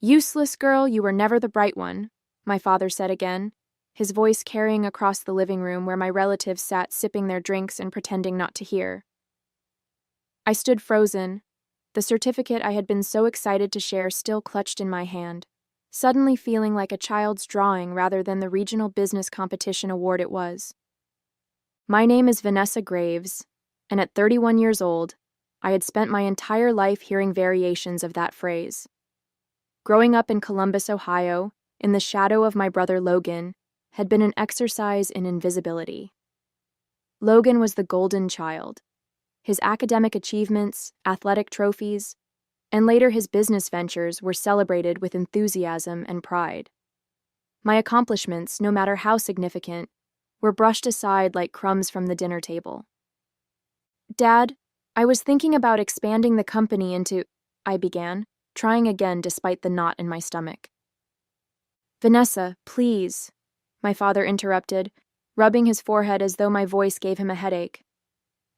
"Useless girl, you were never the bright one," my father said again, his voice carrying across the living room where my relatives sat sipping their drinks and pretending not to hear. I stood frozen, the certificate I had been so excited to share still clutched in my hand, suddenly feeling like a child's drawing rather than the regional business competition award it was. My name is Vanessa Graves, and at 31 years old, I had spent my entire life hearing variations of that phrase. Growing up in Columbus, Ohio, in the shadow of my brother Logan, had been an exercise in invisibility. Logan was the golden child. His academic achievements, athletic trophies, and later his business ventures were celebrated with enthusiasm and pride. My accomplishments, no matter how significant, were brushed aside like crumbs from the dinner table. "Dad, I was thinking about expanding the company into," I began, trying again despite the knot in my stomach. "Vanessa, please," my father interrupted, rubbing his forehead as though my voice gave him a headache.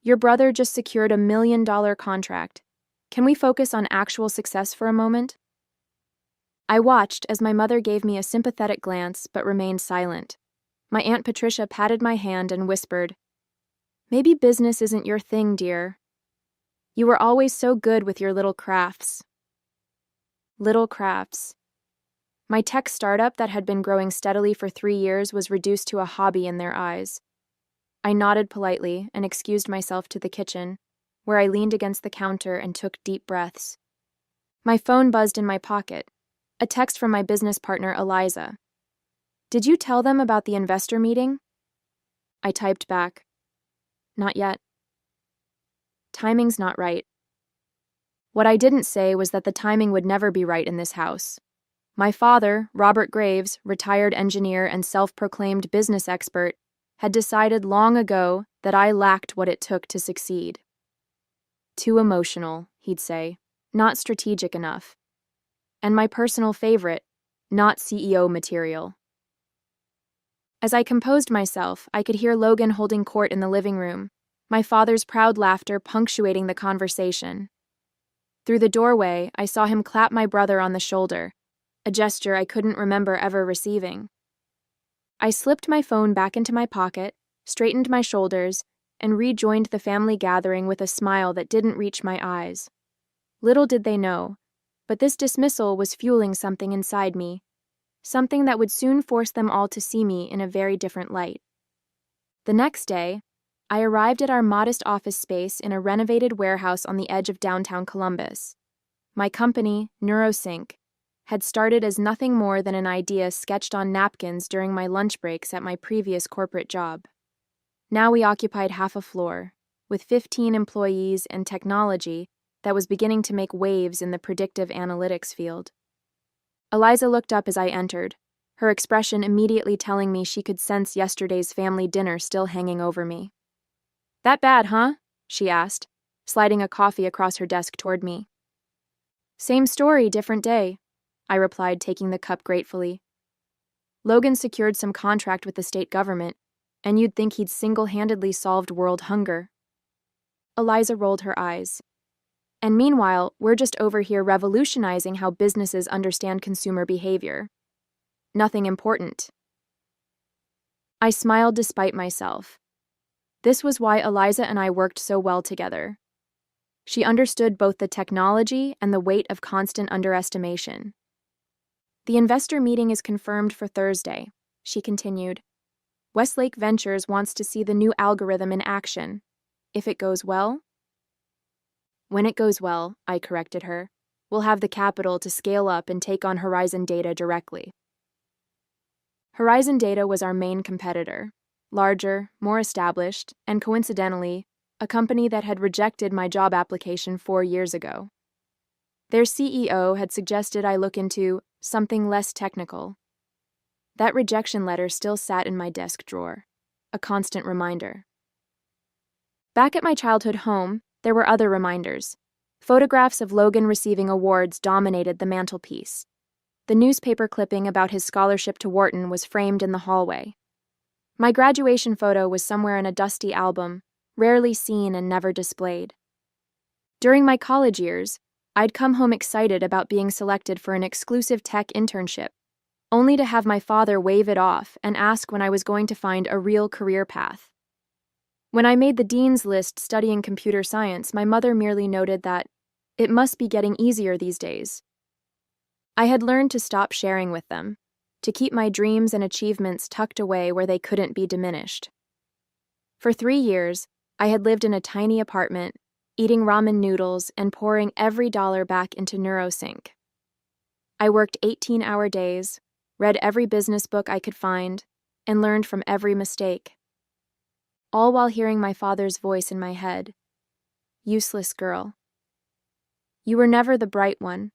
"Your brother just secured a $1 million contract. Can we focus on actual success for a moment?" I watched as my mother gave me a sympathetic glance but remained silent. My Aunt Patricia patted my hand and whispered, "Maybe business isn't your thing, dear. You were always so good with your little crafts." Little crafts. My tech startup that had been growing steadily for 3 years was reduced to a hobby in their eyes. I nodded politely and excused myself to the kitchen, where I leaned against the counter and took deep breaths. My phone buzzed in my pocket, a text from my business partner, Eliza. "Did you tell them about the investor meeting?" I typed back, "Not yet." Timing's not right. What I didn't say was that the timing would never be right in this house. My father, Robert Graves, retired engineer and self-proclaimed business expert, had decided long ago that I lacked what it took to succeed. Too emotional, he'd say, not strategic enough. And my personal favorite, not CEO material. As I composed myself, I could hear Logan holding court in the living room, my father's proud laughter punctuating the conversation. Through the doorway, I saw him clap my brother on the shoulder, a gesture I couldn't remember ever receiving. I slipped my phone back into my pocket, straightened my shoulders, and rejoined the family gathering with a smile that didn't reach my eyes. Little did they know, but this dismissal was fueling something inside me, something that would soon force them all to see me in a very different light. The next day, I arrived at our modest office space in a renovated warehouse on the edge of downtown Columbus. My company, NeuroSync, had started as nothing more than an idea sketched on napkins during my lunch breaks at my previous corporate job. Now we occupied half a floor, with 15 employees and technology that was beginning to make waves in the predictive analytics field. Eliza looked up as I entered, her expression immediately telling me she could sense yesterday's family dinner still hanging over me. "That bad, huh?" she asked, sliding a coffee across her desk toward me. "Same story, different day," I replied, taking the cup gratefully. Logan secured some contract with the state government, and you'd think he'd single-handedly solved world hunger. Eliza rolled her eyes. "And meanwhile, we're just over here revolutionizing how businesses understand consumer behavior. Nothing important." I smiled despite myself. This was why Eliza and I worked so well together. She understood both the technology and the weight of constant underestimation. "The investor meeting is confirmed for Thursday," she continued. "Westlake Ventures wants to see the new algorithm in action. If it goes well—" "When it goes well," I corrected her, "we'll have the capital to scale up and take on Horizon Data directly." Horizon Data was our main competitor. Larger, more established, and coincidentally, a company that had rejected my job application 4 years ago. Their CEO had suggested I look into something less technical. That rejection letter still sat in my desk drawer, a constant reminder. Back at my childhood home, there were other reminders. Photographs of Logan receiving awards dominated the mantelpiece. The newspaper clipping about his scholarship to Wharton was framed in the hallway. My graduation photo was somewhere in a dusty album, rarely seen and never displayed. During my college years, I'd come home excited about being selected for an exclusive tech internship, only to have my father wave it off and ask when I was going to find a real career path. When I made the dean's list studying computer science, my mother merely noted that it must be getting easier these days. I had learned to stop sharing with them, to keep my dreams and achievements tucked away where they couldn't be diminished. For 3 years, I had lived in a tiny apartment, eating ramen noodles and pouring every dollar back into NeuroSync. I worked 18-hour days, read every business book I could find, and learned from every mistake. All while hearing my father's voice in my head. Useless girl. You were never the bright one.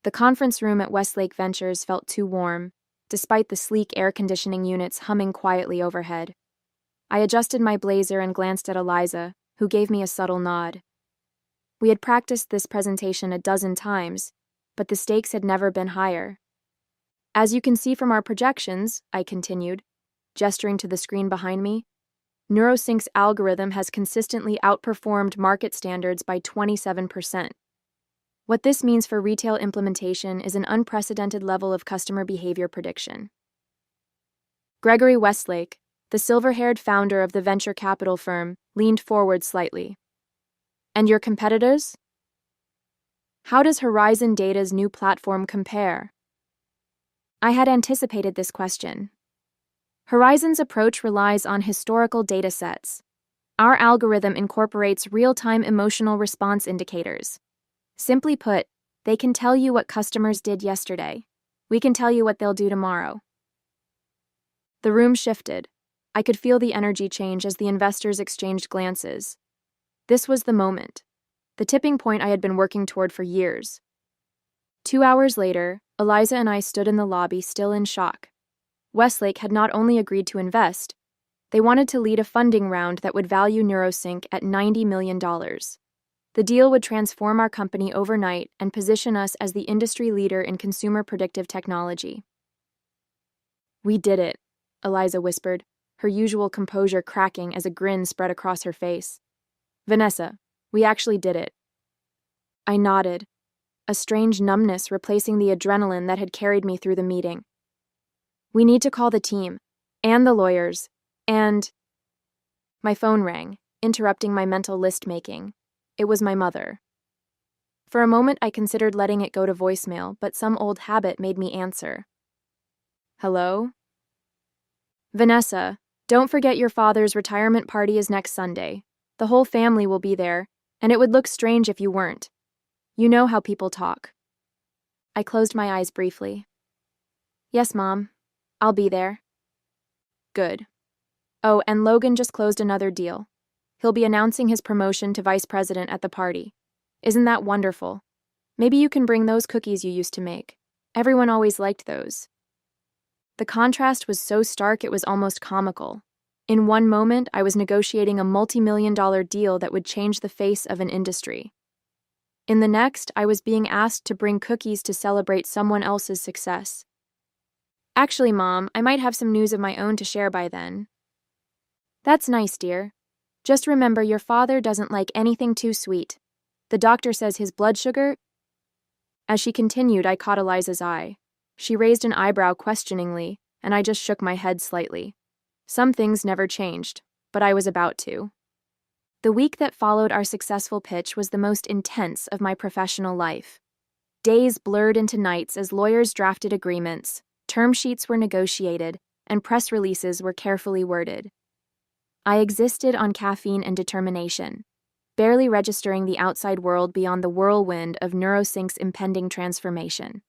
The conference room at Westlake Ventures felt too warm, despite the sleek air conditioning units humming quietly overhead. I adjusted my blazer and glanced at Eliza, who gave me a subtle nod. We had practiced this presentation a dozen times, but the stakes had never been higher. As you can see from our projections, I continued, gesturing to the screen behind me, NeuroSync's algorithm has consistently outperformed market standards by 27%. What this means for retail implementation is an unprecedented level of customer behavior prediction. Gregory Westlake, the silver-haired founder of the venture capital firm, leaned forward slightly. And your competitors? How does Horizon Data's new platform compare? I had anticipated this question. Horizon's approach relies on historical data sets. Our algorithm incorporates real-time emotional response indicators. Simply put, they can tell you what customers did yesterday. We can tell you what they'll do tomorrow. The room shifted. I could feel the energy change as the investors exchanged glances. This was the moment, the tipping point I had been working toward for years. 2 hours later, Eliza and I stood in the lobby, still in shock. Westlake had not only agreed to invest, they wanted to lead a funding round that would value NeuroSync at $90 million. The deal would transform our company overnight and position us as the industry leader in consumer predictive technology. We did it, Eliza whispered, her usual composure cracking as a grin spread across her face. Vanessa, we actually did it. I nodded, a strange numbness replacing the adrenaline that had carried me through the meeting. We need to call the team, and the lawyers, and... My phone rang, interrupting my mental list-making. It was my mother. For a moment, I considered letting it go to voicemail, but some old habit made me answer. Hello? Vanessa, don't forget your father's retirement party is next Sunday. The whole family will be there, and it would look strange if you weren't. You know how people talk. I closed my eyes briefly. Yes, Mom. I'll be there. Good. Oh, and Logan just closed another deal. He'll be announcing his promotion to vice president at the party. Isn't that wonderful? Maybe you can bring those cookies you used to make. Everyone always liked those. The contrast was so stark it was almost comical. In one moment, I was negotiating a multi-million-dollar deal that would change the face of an industry. In the next, I was being asked to bring cookies to celebrate someone else's success. Actually, Mom, I might have some news of my own to share by then. That's nice, dear. Just remember your father doesn't like anything too sweet. The doctor says his blood sugar... As she continued, I caught Eliza's eye. She raised an eyebrow questioningly, and I just shook my head slightly. Some things never changed, but I was about to. The week that followed our successful pitch was the most intense of my professional life. Days blurred into nights as lawyers drafted agreements, term sheets were negotiated, and press releases were carefully worded. I existed on caffeine and determination, barely registering the outside world beyond the whirlwind of NeuroSync's impending transformation.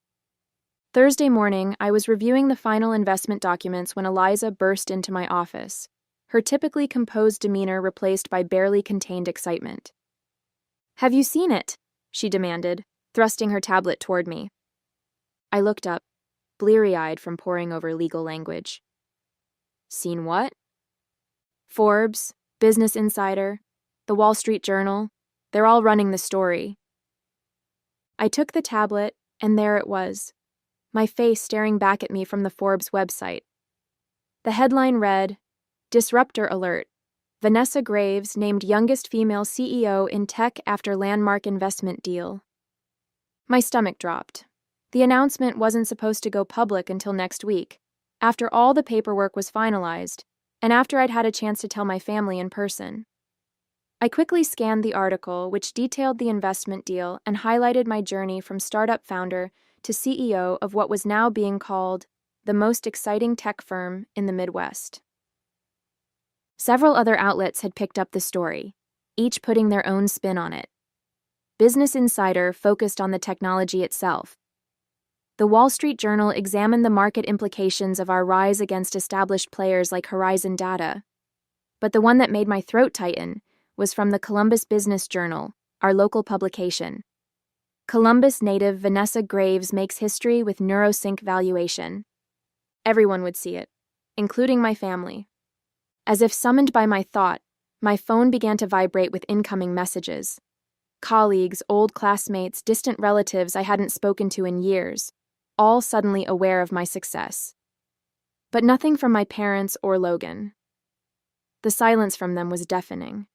Thursday morning, I was reviewing the final investment documents when Eliza burst into my office, her typically composed demeanor replaced by barely contained excitement. "Have you seen it?" she demanded, thrusting her tablet toward me. I looked up, bleary-eyed from poring over legal language. Seen what? Forbes, Business Insider, The Wall Street Journal, they're all running the story. I took the tablet, and there it was, my face staring back at me from the Forbes website. The headline read, Disruptor Alert, Vanessa Graves named youngest female CEO in tech after landmark investment deal. My stomach dropped. The announcement wasn't supposed to go public until next week, after all the paperwork was finalized, and after I'd had a chance to tell my family in person. I quickly scanned the article, which detailed the investment deal and highlighted my journey from startup founder to CEO of what was now being called the most exciting tech firm in the Midwest. Several other outlets had picked up the story, each putting their own spin on it. Business Insider focused on the technology itself. The Wall Street Journal examined the market implications of our rise against established players like Horizon Data. But the one that made my throat tighten was from the Columbus Business Journal, our local publication. Columbus native Vanessa Graves makes history with NeuroSync valuation. Everyone would see it, including my family. As if summoned by my thought, my phone began to vibrate with incoming messages. Colleagues, old classmates, distant relatives I hadn't spoken to in years, all suddenly aware of my success. But nothing from my parents or Logan. The silence from them was deafening.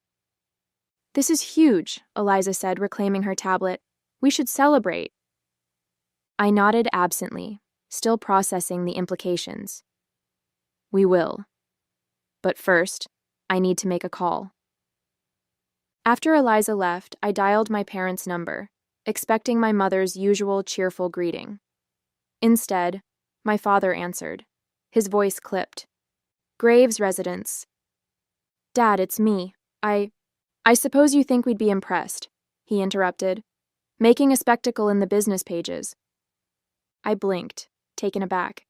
"This is huge," Eliza said, reclaiming her tablet. "We should celebrate." I nodded absently, still processing the implications. "We will. But first, I need to make a call." After Eliza left, I dialed my parents' number, expecting my mother's usual cheerful greeting. Instead, my father answered. His voice clipped. "Graves residence." "Dad, it's me. I suppose you think we'd be impressed," he interrupted. "Making a spectacle in the business pages." I blinked, taken aback.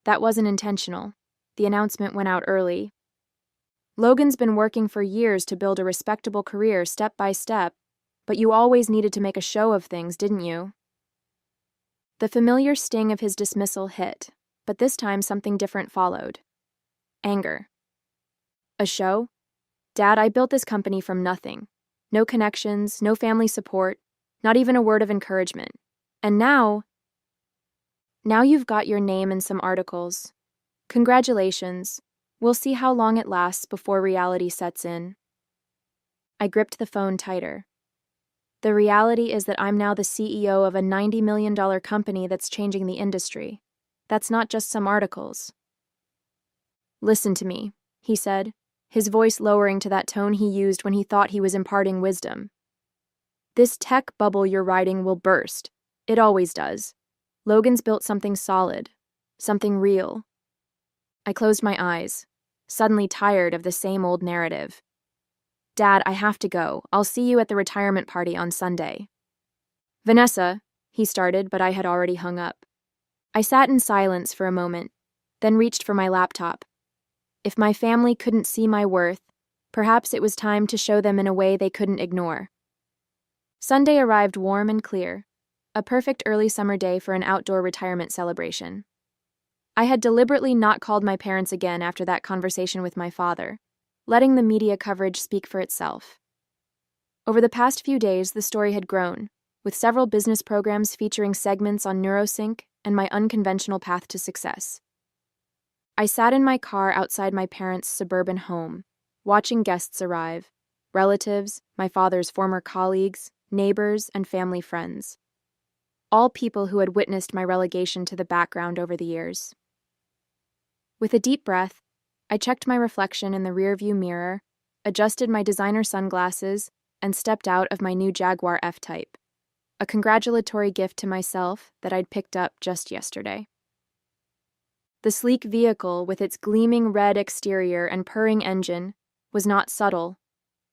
That wasn't intentional. The announcement went out early. Logan's been working for years to build a respectable career step by step, but you always needed to make a show of things, didn't you? The familiar sting of his dismissal hit, but this time something different followed. Anger. A show? Dad, I built this company from nothing. No connections, no family support, not even a word of encouragement. And now you've got your name in some articles. Congratulations. We'll see how long it lasts before reality sets in. I gripped the phone tighter. The reality is that I'm now the CEO of a $90 million company that's changing the industry. That's not just some articles. "Listen to me," he said, his voice lowering to that tone he used when he thought he was imparting wisdom. "This tech bubble you're riding will burst. It always does. Logan's built something solid, something real." I closed my eyes, suddenly tired of the same old narrative. "Dad, I have to go. I'll see you at the retirement party on Sunday." "Vanessa," he started, but I had already hung up. I sat in silence for a moment, then reached for my laptop. If my family couldn't see my worth, perhaps it was time to show them in a way they couldn't ignore. Sunday arrived warm and clear, a perfect early summer day for an outdoor retirement celebration. I had deliberately not called my parents again after that conversation with my father, letting the media coverage speak for itself. Over the past few days, the story had grown, with several business programs featuring segments on NeuroSync and my unconventional path to success. I sat in my car outside my parents' suburban home, watching guests arrive, relatives, my father's former colleagues, neighbors, and family friends. All people who had witnessed my relegation to the background over the years. With a deep breath, I checked my reflection in the rearview mirror, adjusted my designer sunglasses, and stepped out of my new Jaguar F-Type, a congratulatory gift to myself that I'd picked up just yesterday. The sleek vehicle, with its gleaming red exterior and purring engine, was not subtle,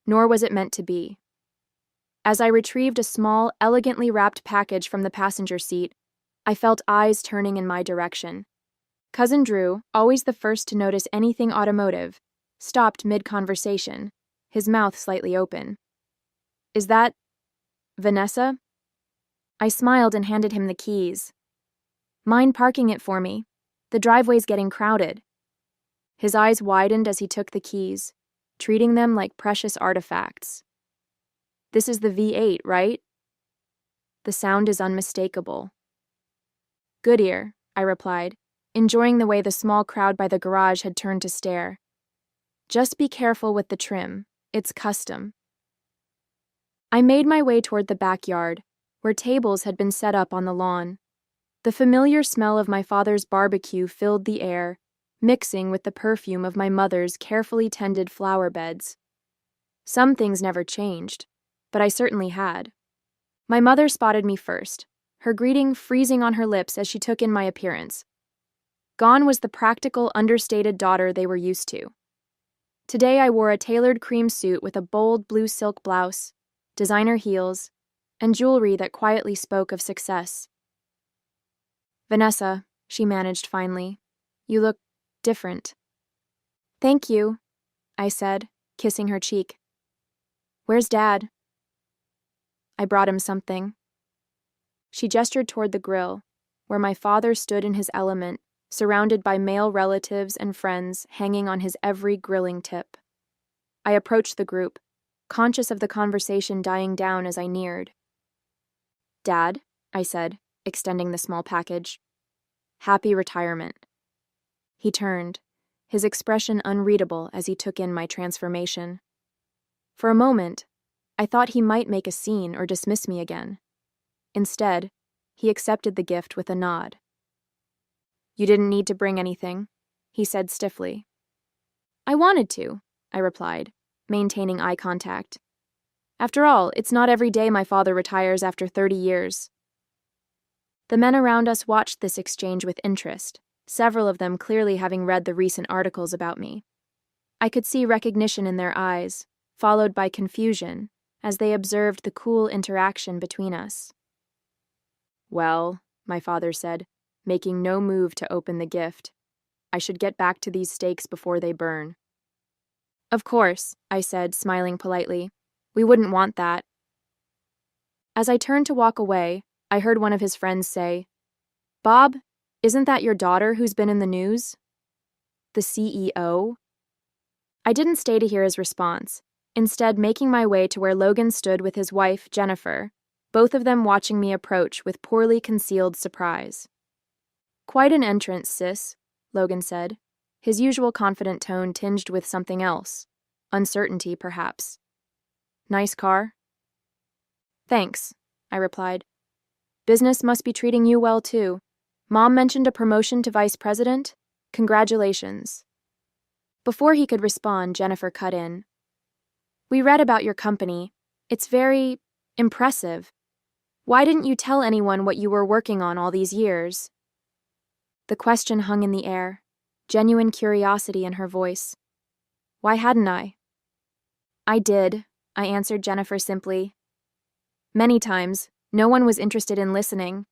nor was it meant to be. As I retrieved a small, elegantly wrapped package from the passenger seat, I felt eyes turning in my direction. Cousin Drew, always the first to notice anything automotive, stopped mid-conversation, his mouth slightly open. "Is that Vanessa?" I smiled and handed him the keys. "Mind parking it for me? The driveway's getting crowded." His eyes widened as he took the keys, treating them like precious artifacts. "This is the V8, right?" The sound is unmistakable. "Goodyear," I replied, enjoying the way the small crowd by the garage had turned to stare. "Just be careful with the trim. It's custom." I made my way toward the backyard, where tables had been set up on the lawn. The familiar smell of my father's barbecue filled the air, mixing with the perfume of my mother's carefully tended flower beds. Some things never changed, but I certainly had. My mother spotted me first, her greeting freezing on her lips as she took in my appearance. Gone was the practical, understated daughter they were used to. Today I wore a tailored cream suit with a bold blue silk blouse, designer heels, and jewelry that quietly spoke of success. "Vanessa," she managed finally, "you look different." "Thank you," I said, kissing her cheek. "Where's Dad?" "I brought him something." She gestured toward the grill, where my father stood in his element, surrounded by male relatives and friends hanging on his every grilling tip. I approached the group, conscious of the conversation dying down as I neared. "Dad," I said, extending the small package. "Happy retirement." He turned, his expression unreadable as he took in my transformation. For a moment, I thought he might make a scene or dismiss me again. Instead, he accepted the gift with a nod. "You didn't need to bring anything," he said stiffly. "I wanted to," I replied, maintaining eye contact. After all, it's not every day my father retires after 30 years. The men around us watched this exchange with interest, several of them clearly having read the recent articles about me. I could see recognition in their eyes, followed by confusion, as they observed the cool interaction between us. "Well," my father said, making no move to open the gift, "I should get back to these steaks before they burn." "Of course," I said, smiling politely. "We wouldn't want that." As I turned to walk away, I heard one of his friends say, "Bob, isn't that your daughter who's been in the news?" "The CEO?" I didn't stay to hear his response, instead making my way to where Logan stood with his wife, Jennifer, both of them watching me approach with poorly concealed surprise. "Quite an entrance, sis," Logan said, his usual confident tone tinged with something else, uncertainty perhaps. "Nice car?" "Thanks," I replied. "Business must be treating you well too. Mom mentioned a promotion to vice president? Congratulations." Before he could respond, Jennifer cut in. "We read about your company. It's very impressive. Why didn't you tell anyone what you were working on all these years?" The question hung in the air, genuine curiosity in her voice. "Why hadn't I?" "I did," I answered Jennifer simply. "Many times, no one was interested in listening."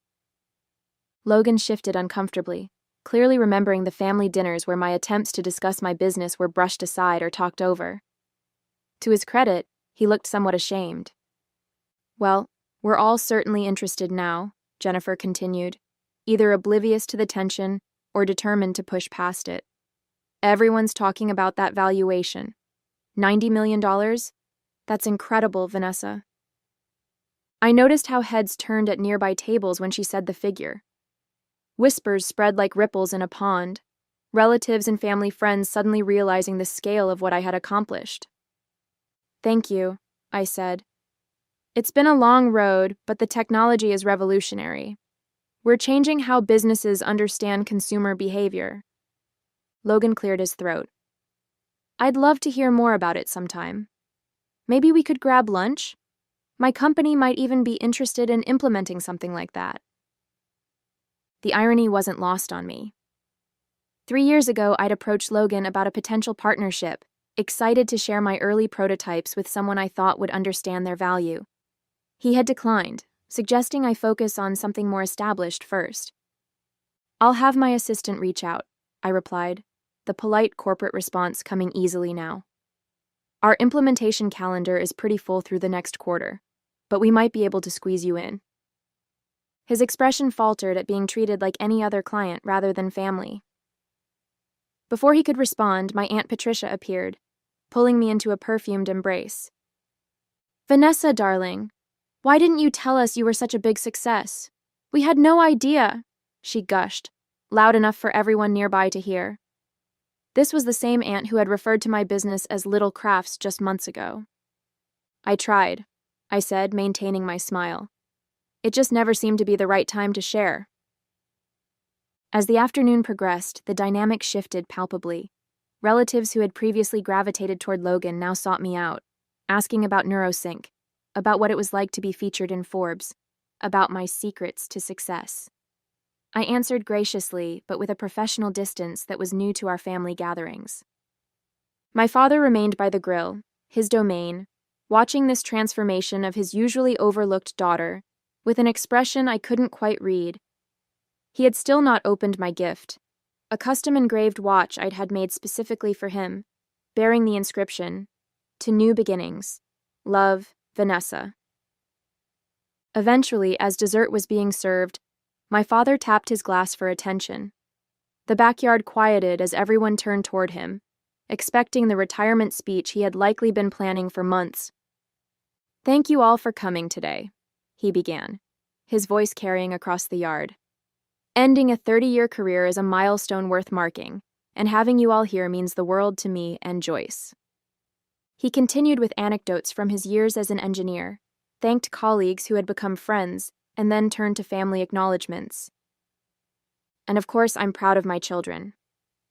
Logan shifted uncomfortably, clearly remembering the family dinners where my attempts to discuss my business were brushed aside or talked over. To his credit, he looked somewhat ashamed. "Well, we're all certainly interested now," Jennifer continued, either oblivious to the tension or determined to push past it. "Everyone's talking about that valuation. $90 million? That's incredible, Vanessa." I noticed how heads turned at nearby tables when she said the figure. Whispers spread like ripples in a pond, relatives and family friends suddenly realizing the scale of what I had accomplished. "Thank you," I said. "It's been a long road, but the technology is revolutionary. We're changing how businesses understand consumer behavior." Logan cleared his throat. "I'd love to hear more about it sometime. Maybe we could grab lunch? My company might even be interested in implementing something like that." The irony wasn't lost on me. 3 years ago, I'd approached Logan about a potential partnership, excited to share my early prototypes with someone I thought would understand their value. He had declined, suggesting I focus on something more established first. "I'll have my assistant reach out," I replied, the polite corporate response coming easily now. "Our implementation calendar is pretty full through the next quarter, but we might be able to squeeze you in." His expression faltered at being treated like any other client rather than family. Before he could respond, my Aunt Patricia appeared, pulling me into a perfumed embrace. "Vanessa, darling, why didn't you tell us you were such a big success? We had no idea," she gushed, loud enough for everyone nearby to hear. This was the same aunt who had referred to my business as Little Crafts just months ago. "I tried," I said, maintaining my smile. It just never seemed to be the right time to share. As the afternoon progressed, the dynamic shifted palpably. Relatives who had previously gravitated toward Logan now sought me out, asking about NeuroSync, about what it was like to be featured in Forbes, about my secrets to success. I answered graciously, but with a professional distance that was new to our family gatherings. My father remained by the grill, his domain, watching this transformation of his usually overlooked daughter, with an expression I couldn't quite read. He had still not opened my gift, a custom engraved watch I'd had made specifically for him, bearing the inscription, "To New Beginnings. Love, Vanessa." Eventually, as dessert was being served, my father tapped his glass for attention. The backyard quieted as everyone turned toward him, expecting the retirement speech he had likely been planning for months. "Thank you all for coming today," he began, his voice carrying across the yard. "Ending a 30-year career is a milestone worth marking, and having you all here means the world to me and Joyce." He continued with anecdotes from his years as an engineer, thanked colleagues who had become friends, and then turned to family acknowledgments. "And of course, I'm proud of my children.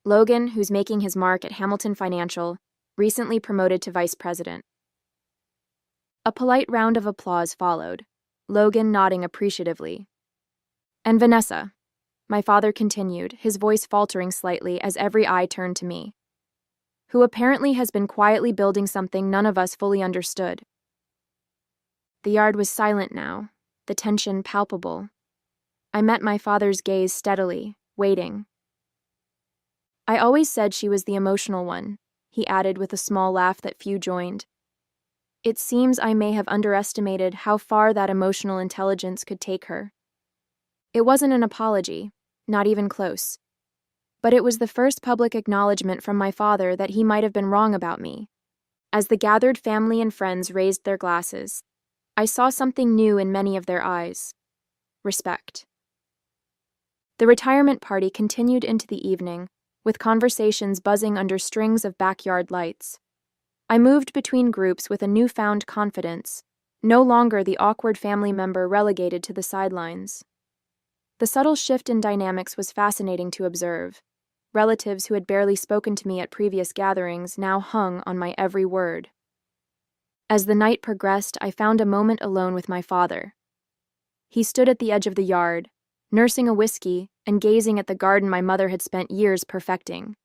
Logan, who's making his mark at Hamilton Financial, recently promoted to vice president." A polite round of applause followed, Logan nodding appreciatively. "And Vanessa," my father continued, his voice faltering slightly as every eye turned to me, "who apparently has been quietly building something none of us fully understood." The yard was silent now, the tension palpable. I met my father's gaze steadily, waiting. "I always said she was the emotional one," he added with a small laugh that few joined. "It seems I may have underestimated how far that emotional intelligence could take her." It wasn't an apology, not even close. But it was the first public acknowledgement from my father that he might have been wrong about me. As the gathered family and friends raised their glasses, I saw something new in many of their eyes: respect. The retirement party continued into the evening, with conversations buzzing under strings of backyard lights. I moved between groups with a newfound confidence, no longer the awkward family member relegated to the sidelines. The subtle shift in dynamics was fascinating to observe. Relatives who had barely spoken to me at previous gatherings now hung on my every word. As the night progressed, I found a moment alone with my father. He stood at the edge of the yard, nursing a whiskey and gazing at the garden my mother had spent years perfecting.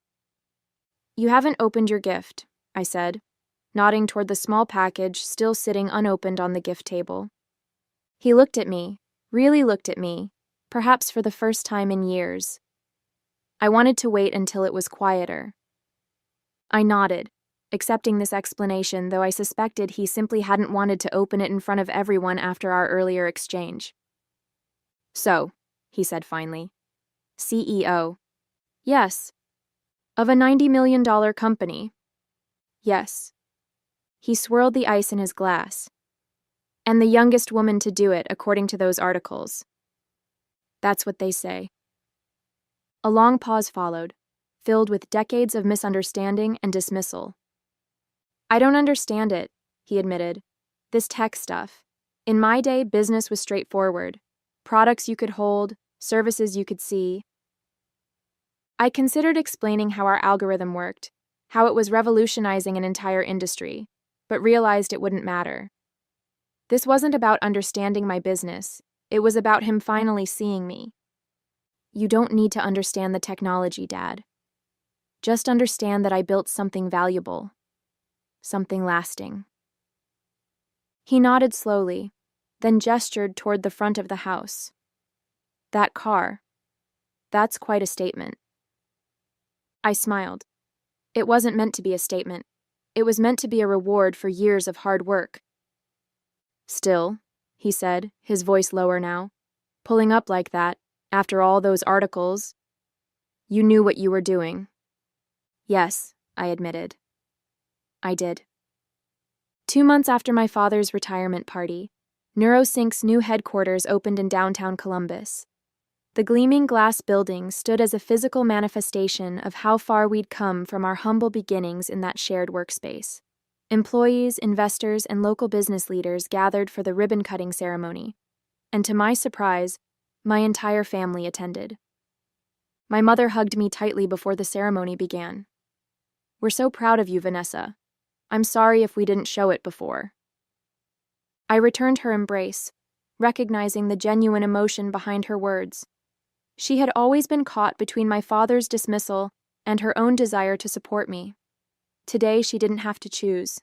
"You haven't opened your gift," I said, nodding toward the small package still sitting unopened on the gift table. He looked at me, really looked at me, perhaps for the first time in years. I wanted to wait until it was quieter. I nodded, accepting this explanation, though I suspected he simply hadn't wanted to open it in front of everyone after our earlier exchange. "So," he said finally. "CEO. Yes. Of a $90 million company. Yes." He swirled the ice in his glass. "And the youngest woman to do it, according to those articles. That's what they say." A long pause followed, filled with decades of misunderstanding and dismissal. "I don't understand it," he admitted. "This tech stuff. In my day, business was straightforward. Products you could hold, services you could see." I considered explaining how our algorithm worked, how it was revolutionizing an entire industry, but realized it wouldn't matter. This wasn't about understanding my business. It was about him finally seeing me. "You don't need to understand the technology, Dad. Just understand that I built something valuable, something lasting." He nodded slowly, then gestured toward the front of the house. "That car. That's quite a statement." I smiled. It wasn't meant to be a statement. It was meant to be a reward for years of hard work. "Still," he said, his voice lower now, "pulling up like that, after all those articles, you knew what you were doing." "Yes," I admitted. I did. 2 months after my father's retirement party, NeuroSync's new headquarters opened in downtown Columbus. The gleaming glass building stood as a physical manifestation of how far we'd come from our humble beginnings in that shared workspace. Employees, investors, and local business leaders gathered for the ribbon-cutting ceremony, and to my surprise, my entire family attended. My mother hugged me tightly before the ceremony began. "We're so proud of you, Vanessa. I'm sorry if we didn't show it before." I returned her embrace, recognizing the genuine emotion behind her words. She had always been caught between my father's dismissal and her own desire to support me. Today, she didn't have to choose.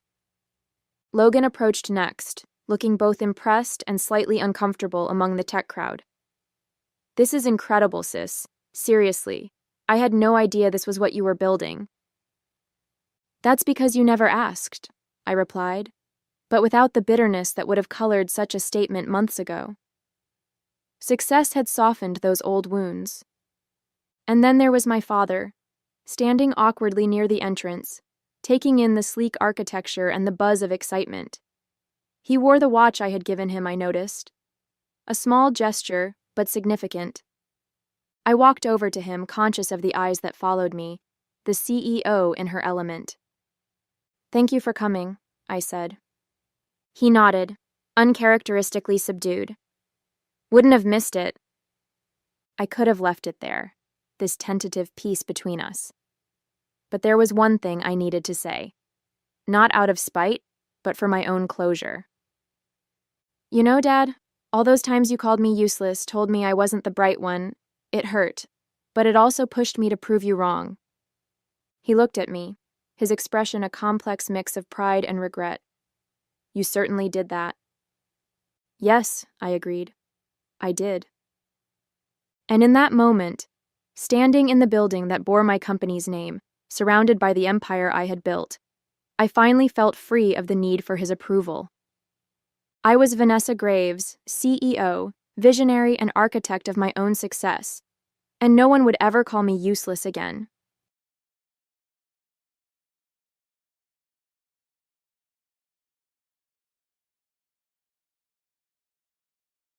Logan approached next, looking both impressed and slightly uncomfortable among the tech crowd. "This is incredible, sis. Seriously, I had no idea this was what you were building." "That's because you never asked," I replied, but without the bitterness that would have colored such a statement months ago. Success had softened those old wounds. And then there was my father, standing awkwardly near the entrance, taking in the sleek architecture and the buzz of excitement. He wore the watch I had given him, I noticed. A small gesture, but significant. I walked over to him, conscious of the eyes that followed me, the CEO in her element. "Thank you for coming," I said. He nodded, uncharacteristically subdued. "Wouldn't have missed it." I could have left it there, this tentative peace between us. But there was one thing I needed to say. Not out of spite, but for my own closure. "You know, Dad, all those times you called me useless, told me I wasn't the bright one, it hurt, but it also pushed me to prove you wrong." He looked at me, his expression a complex mix of pride and regret. "You certainly did that." "Yes," I agreed. "I did." And in that moment, standing in the building that bore my company's name, surrounded by the empire I had built, I finally felt free of the need for his approval. I was Vanessa Graves, CEO, visionary and architect of my own success, and no one would ever call me useless again.